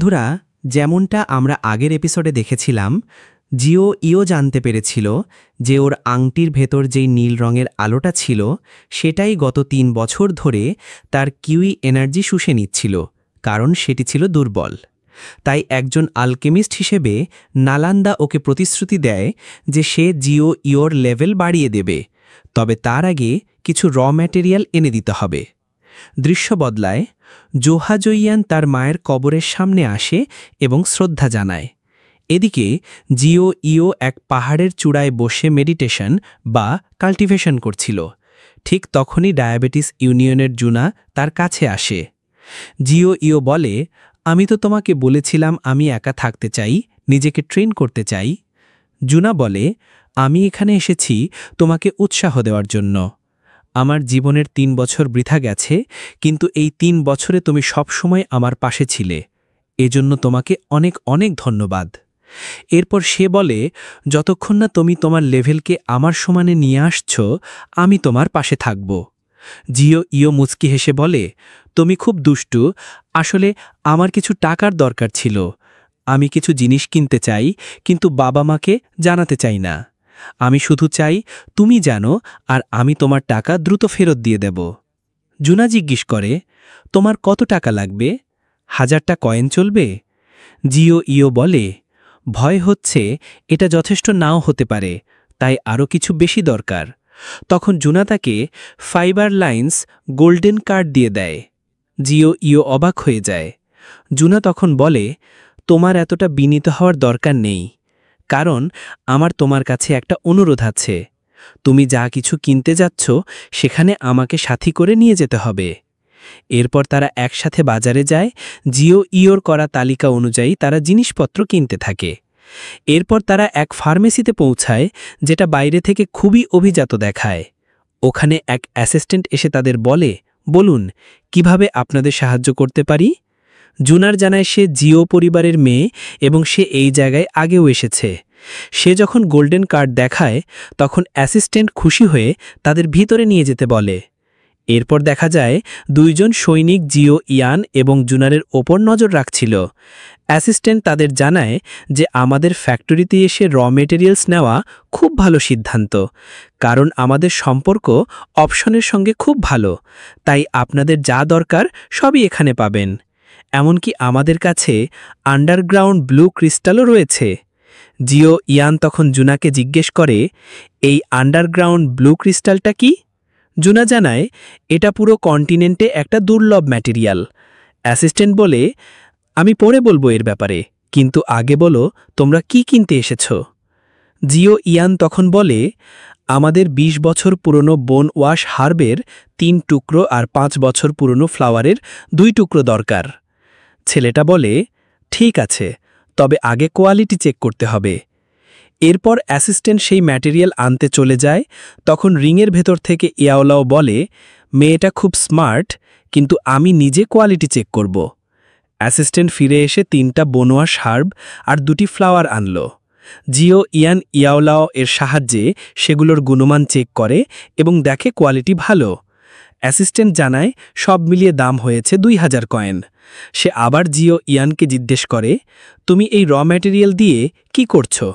বন্ধুরা, যেমনটা আমরা আগের এপিসোডে দেখেছিলাম, ইও জানতে পেরেছিল যে ওর আংটির ভেতর যেই নীল রঙের আলোটা ছিল সেটাই গত ৩ বছর ধরে তার কিউই এনার্জি শুষে নিচ্ছিল, কারণ সেটি ছিল দুর্বল। তাই একজন আলকেমিস্ট হিসেবে নালান্দা ওকে প্রতিশ্রুতি দেয় যে সে ইওর লেভেল বাড়িয়ে দেবে, তবে তার আগে কিছু র ম্যাটেরিয়াল এনে দিতে হবে। দৃশ্য বদলায়। জোহাজইয়ান তার মায়ের কবরের সামনে আসে এবং শ্রদ্ধা জানায়। এদিকে ইও এক পাহাড়ের চূড়ায় বসে মেডিটেশন বা কাল্টিভেশন করছিল। ঠিক তখনই ডায়াবেটিস ইউনিয়নের জুনা তার কাছে আসে। ইও বলে, আমি তো তোমাকে বলেছিলাম আমি একা থাকতে চাই, নিজেকে ট্রেন করতে চাই। জুনা বলে, আমি এখানে এসেছি তোমাকে উৎসাহ দেওয়ার জন্য। আমার জীবনের ৩ বছর বৃথা গেছে, কিন্তু এই ৩ বছরে তুমি সবসময় আমার পাশে ছিলে। এজন্য তোমাকে অনেক অনেক ধন্যবাদ। এরপর সে বলে, যতক্ষণ না তুমি তোমার লেভেলকে আমার সমানে নিয়ে আসছ, আমি তোমার পাশে থাকব। ইও মুচকি হেসে বলে, তুমি খুব দুষ্টু। আসলে আমার কিছু টাকার দরকার ছিল। আমি কিছু জিনিস কিনতে চাই, কিন্তু বাবা মাকে জানাতে চাই না। আমি শুধু চাই তুমি জানো, আর আমি তোমার টাকা দ্রুত ফেরত দিয়ে দেব। জুনা জিজ্ঞেস করে, তোমার কত টাকা লাগবে? 1000টা কয়েন চলবে? ইও বলে, ভয় হচ্ছে এটা যথেষ্ট নাও হতে পারে, তাই আরও কিছু বেশি দরকার। তখন জুনা তাকে ফাইবার লাইন্স গোল্ডেন কার্ড দিয়ে দেয়। ইও অবাক হয়ে যায়। জুনা তখন বলে, তোমার এতটা বিনীত হওয়ার দরকার নেই, কারণ আমার তোমার কাছে একটা অনুরোধ আছে। তুমি যা কিছু কিনতে যাচ্ছ সেখানে আমাকে সাথী করে নিয়ে যেতে হবে। এরপর তারা একসাথে বাজারে যায়। ইওর করা তালিকা অনুযায়ী তারা জিনিসপত্র কিনতে থাকে। এরপর তারা এক ফার্মেসিতে পৌঁছায়, যেটা বাইরে থেকে খুবই অভিজাত দেখায়। ওখানে এক অ্যাসিস্ট্যান্ট এসে তাদের বলে, বলুন কিভাবে আপনাদের সাহায্য করতে পারি? জুনার জানায় সে পরিবারের মেয়ে এবং সে এই জায়গায় আগেও এসেছে। সে যখন গোল্ডেন কার্ড দেখায় তখন অ্যাসিস্ট্যান্ট খুশি হয়ে তাদের ভিতরে নিয়ে যেতে বলে। এরপর দেখা যায় 2 জন সৈনিক ইয়ান এবং জুনারের ওপর নজর রাখছিল। অ্যাসিস্ট্যান্ট তাদের জানায় যে আমাদের ফ্যাক্টরিতে এসে র মেটেরিয়ালস নেওয়া খুব ভালো সিদ্ধান্ত, কারণ আমাদের সম্পর্ক অপশনের সঙ্গে খুব ভালো, তাই আপনাদের যা দরকার সবই এখানে পাবেন। এমনকি আমাদের কাছে আন্ডারগ্রাউন্ড ব্লু ক্রিস্টালও রয়েছে। ইয়ান তখন জুনাকে জিজ্ঞেস করে, এই আন্ডারগ্রাউন্ড ব্লু ক্রিস্টালটা কি? জুনা জানায়, এটা পুরো কন্টিনেন্টে একটা দুর্লভ ম্যাটেরিয়াল। অ্যাসিস্ট্যান্ট বলে, আমি পরে বলবো এর ব্যাপারে, কিন্তু আগে বলো তোমরা কি কিনতে এসেছ। ইয়ান তখন বলে, আমাদের 20 বছর পুরনো বোন ওয়াশ হার্বের 3 টুকরো আর 5 বছর পুরনো ফ্লাওয়ারের 2 টুকরো দরকার। ছেলেটা বলে, ঠিক আছে, তবে আগে কোয়ালিটি চেক করতে হবে। এরপর অ্যাসিস্ট্যান্ট সেই ম্যাটেরিয়াল আনতে চলে যায়। তখন রিংয়ের ভেতর থেকে ইয়াওলাও বলে, মেয়েটা খুব স্মার্ট, কিন্তু আমি নিজে কোয়ালিটি চেক করব। অ্যাসিস্ট্যান্ট ফিরে এসে 3টা বনোয়া হার্ব আর 2টি ফ্লাওয়ার আনল। ইয়াওলাও এর সাহায্যে সেগুলোর গুণমান চেক করে এবং দেখে কোয়ালিটি ভালো। অ্যাসিস্ট্যান্ট জানায় সব মিলিয়ে দাম হয়েছে 2000 কয়েন। সে আবার ইয়ানকে জিজ্ঞেস করে, তুমি এই র ম্যাটেরিয়াল দিয়ে কি করছো?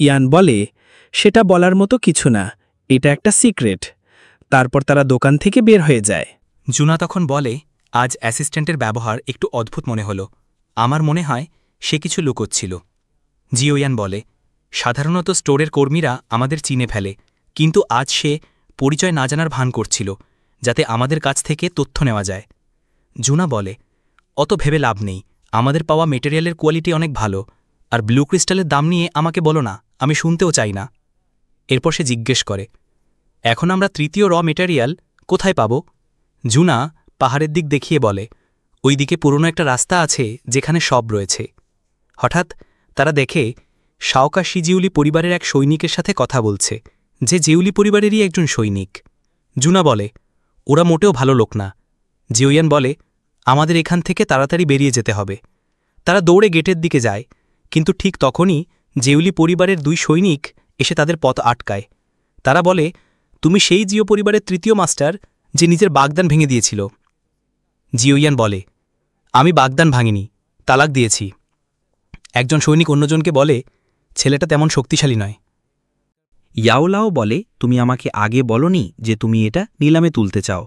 ইয়ান বলে, সেটা বলার মতো কিছু না, এটা একটা সিক্রেট। তারপর তারা দোকান থেকে বের হয়ে যায়। জুনা তখন বলে, আজ অ্যাসিস্ট্যান্টের ব্যবহার একটু অদ্ভুত মনে হলো। আমার মনে হয় সে কিছু লুকোচ্ছিল। ইয়ান বলে, সাধারণত স্টোরের কর্মীরা আমাদের চিনে ফেলে, কিন্তু আজ সে পরিচয় না জানার ভান করছিল, যাতে আমাদের কাছ থেকে তথ্য নেওয়া যায়। জুনা বলে, অত ভেবে লাভ নেই, আমাদের পাওয়া মেটেরিয়ালের কোয়ালিটি অনেক ভালো, আর ব্লু ক্রিস্টালের দাম নিয়ে আমাকে বলো না, আমি শুনতেও চাই না। এরপর সে জিজ্ঞেস করে, এখন আমরা তৃতীয় র মেটেরিয়াল কোথায় পাব? জুনা পাহাড়ের দিক দেখিয়ে বলে, ওই দিকে পুরনো একটা রাস্তা আছে যেখানে সব রয়েছে। হঠাৎ তারা দেখে শাওকা শিজিউলি পরিবারের এক সৈনিকের সাথে কথা বলছে, যে জিউলি পরিবারেরই একজন সৈনিক। জুনা বলে, ওরা মোটেও ভালো লোক না। ইয়ান বলে, আমাদের এখান থেকে তাড়াতাড়ি বেরিয়ে যেতে হবে। তারা দৌড়ে গেটের দিকে যায়, কিন্তু ঠিক তখনই জিউলি পরিবারের 2 সৈনিক এসে তাদের পথ আটকায়। তারা বলে, তুমি সেই পরিবারের 3য় মাস্টার যে নিজের বাগদান ভেঙে দিয়েছিল। ইয়ান বলে, আমি বাগদান ভাঙিনি, তালাক দিয়েছি। একজন সৈনিক অন্যজনকে বলে, ছেলেটা তেমন শক্তিশালী নয়। ইয়াওলাও বলে, তুমি আমাকে আগে বলনি যে তুমি এটা নিলামে তুলতে চাও।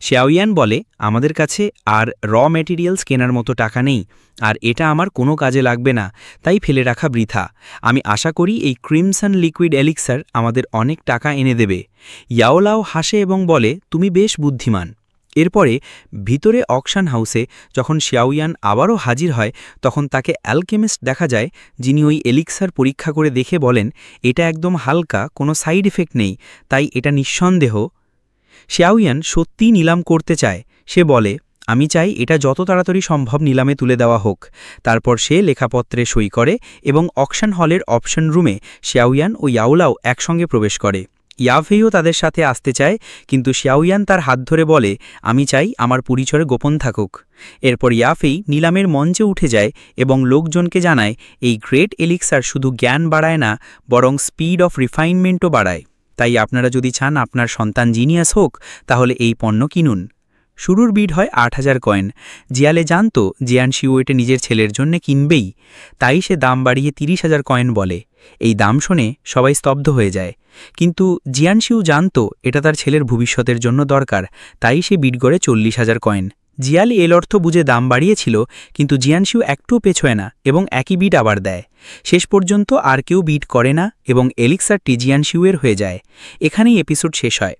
শেয়াওয়ান বলে, আমাদের কাছে আর ম্যাটেরিয়ালস কেনার মতো টাকা নেই, আর এটা আমার কোনো কাজে লাগবে না, তাই ফেলে রাখা বৃথা। আমি আশা করি এই ক্রিমসন লিকুইড এলিক্সার আমাদের অনেক টাকা এনে দেবে। ইয়াওলাও হাসে এবং বলে, তুমি বেশ বুদ্ধিমান। এরপরে ভিতরে অকশন হাউসে যখন শেয়াওয়ান আবারও হাজির হয়, তখন তাকে অ্যালকেমিস্ট দেখা যায়, যিনি ওই এলিক্সার পরীক্ষা করে দেখে বলেন, এটা একদম হালকা, কোনো সাইড এফেক্ট নেই, তাই এটা নিঃসন্দেহ। শেয়াওয়ান সত্যিই নিলাম করতে চায়। সে বলে, আমি চাই এটা যত তাড়াতাড়ি সম্ভব নিলামে তুলে দেওয়া হোক। তারপর সে লেখাপত্রে সই করে এবং অকশন হলের অপশন রুমে শেয়াওয়ান ও ইয়াওলাও একসঙ্গে প্রবেশ করে। ইয়াফেইও তাদের সাথে আসতে চায়, কিন্তু শেয়াওয়ান তার হাত ধরে বলে, আমি চাই আমার পরিচয় গোপন থাকুক। এরপর ইয়াফেই নিলামের মঞ্চে উঠে যায় এবং লোকজনকে জানায়, এই গ্রেট এলিক্সার শুধু জ্ঞান বাড়ায় না, বরং স্পিড অফ রিফাইনমেন্টও বাড়ায়। তাই আপনারা যদি চান আপনার সন্তান জিনিয়াস হোক, তাহলে এই পণ্য কিনুন। শুরুর বিড হয় ৮,০০০ কয়েন। জিয়ালে জানত জিয়ানশিও এটা নিজের ছেলের জন্য কিনবেই, তাই সে দাম বাড়িয়ে ৩০,০০০ কয়েন বলে। এই দাম শুনে সবাই স্তব্ধ হয়ে যায়, কিন্তু জিয়ানশিও জানত এটা তার ছেলের ভবিষ্যতের জন্য দরকার, তাই সে বিড করে ৪০,০০০ কয়েন। জিয়ালি এর অর্থ বুঝে দাম বাড়িয়েছিল, কিন্তু জিয়ানশিও একটুও পেছোয় না এবং একই বিড আবার দেয়। শেষ পর্যন্ত আর কেউ বিড করে না এবং এলিক্সারটি জিয়ানশিওয়ের হয়ে যায়। এখানেই এপিসোড শেষ হয়।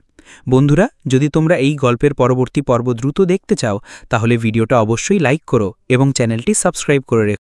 বন্ধুরা, যদি তোমরা এই গল্পের পরবর্তী পর্ব দ্রুত দেখতে চাও, তাহলে ভিডিওটা অবশ্যই লাইক করো এবং চ্যানেলটি সাবস্ক্রাইব করে রেখো।